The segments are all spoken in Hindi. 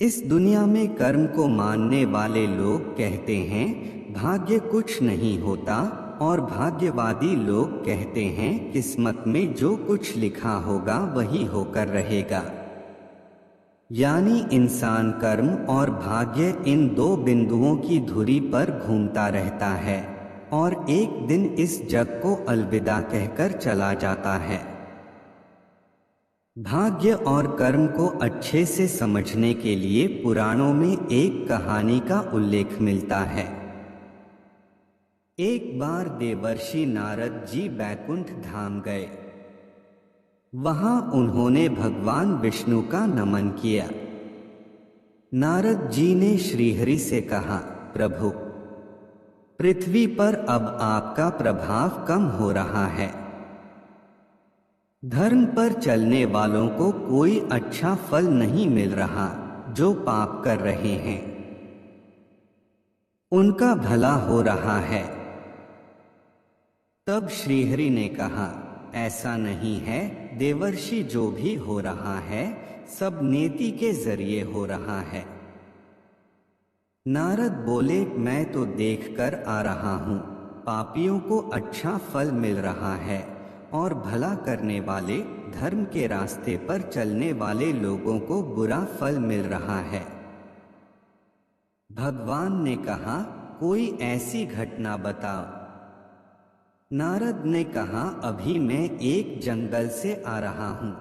इस दुनिया में कर्म को मानने वाले लोग कहते हैं भाग्य कुछ नहीं होता, और भाग्यवादी लोग कहते हैं किस्मत में जो कुछ लिखा होगा वही होकर रहेगा। यानी इंसान कर्म और भाग्य इन दो बिंदुओं की धुरी पर घूमता रहता है और एक दिन इस जग को अलविदा कहकर चला जाता है। भाग्य और कर्म को अच्छे से समझने के लिए पुराणों में एक कहानी का उल्लेख मिलता है। एक बार देवर्षि नारद जी बैकुंठ धाम गए। वहां उन्होंने भगवान विष्णु का नमन किया। नारद जी ने श्रीहरि से कहा, प्रभु, पृथ्वी पर अब आपका प्रभाव कम हो रहा है। धर्म पर चलने वालों को कोई अच्छा फल नहीं मिल रहा, जो पाप कर रहे हैं उनका भला हो रहा है। तब श्रीहरि ने कहा, ऐसा नहीं है देवर्षि, जो भी हो रहा है सब नेति के जरिए हो रहा है। नारद बोले, मैं तो देखकर आ रहा हूँ, पापियों को अच्छा फल मिल रहा है और भला करने वाले, धर्म के रास्ते पर चलने वाले लोगों को बुरा फल मिल रहा है। भगवान ने कहा, कोई ऐसी घटना बताओ। नारद ने कहा, अभी मैं एक जंगल से आ रहा हूं।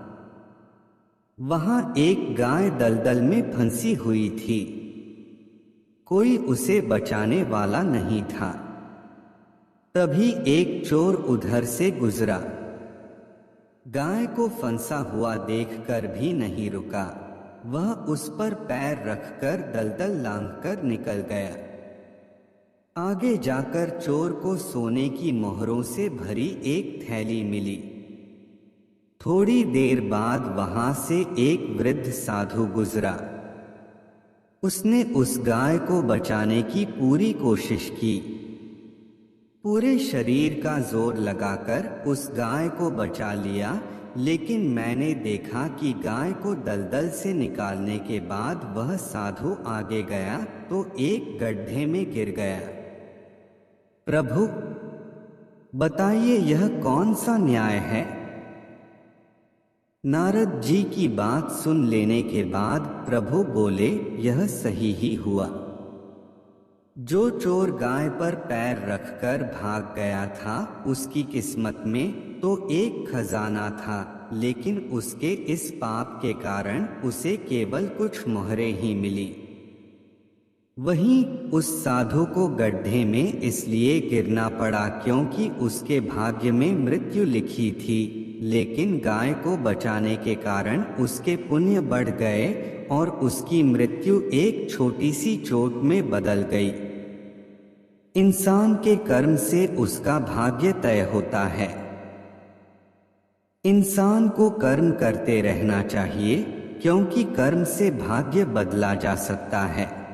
वहां एक गाय दलदल में फंसी हुई थी। कोई उसे बचाने वाला नहीं था। तभी एक चोर उधर से गुजरा। गाय को फंसा हुआ देखकर भी नहीं रुका। वह उस पर पैर रखकर दलदल लांघकर निकल गया। आगे जाकर चोर को सोने की मोहरों से भरी एक थैली मिली। थोड़ी देर बाद वहां से एक वृद्ध साधु गुजरा। उसने उस गाय को बचाने की पूरी कोशिश की। पूरे शरीर का जोर लगाकर उस गाय को बचा लिया, लेकिन मैंने देखा कि गाय को दलदल से निकालने के बाद वह साधु आगे गया तो एक गड्ढे में गिर गया। प्रभु, बताइए यह कौन सा न्याय है? नारद जी की बात सुन लेने के बाद प्रभु बोले, यह सही ही हुआ। जो चोर गाय पर पैर रखकर भाग गया था, उसकी किस्मत में तो एक खजाना था, लेकिन उसके इस पाप के कारण उसे केवल कुछ मोहरें ही मिली। वहीं उस साधु को गड्ढे में इसलिए गिरना पड़ा क्योंकि उसके भाग्य में मृत्यु लिखी थी, लेकिन गाय को बचाने के कारण उसके पुण्य बढ़ गए और उसकी मृत्यु एक छोटी सी चोट में बदल गई। इंसान के कर्म से उसका भाग्य तय होता है। इंसान को कर्म करते रहना चाहिए, क्योंकि कर्म से भाग्य बदला जा सकता है।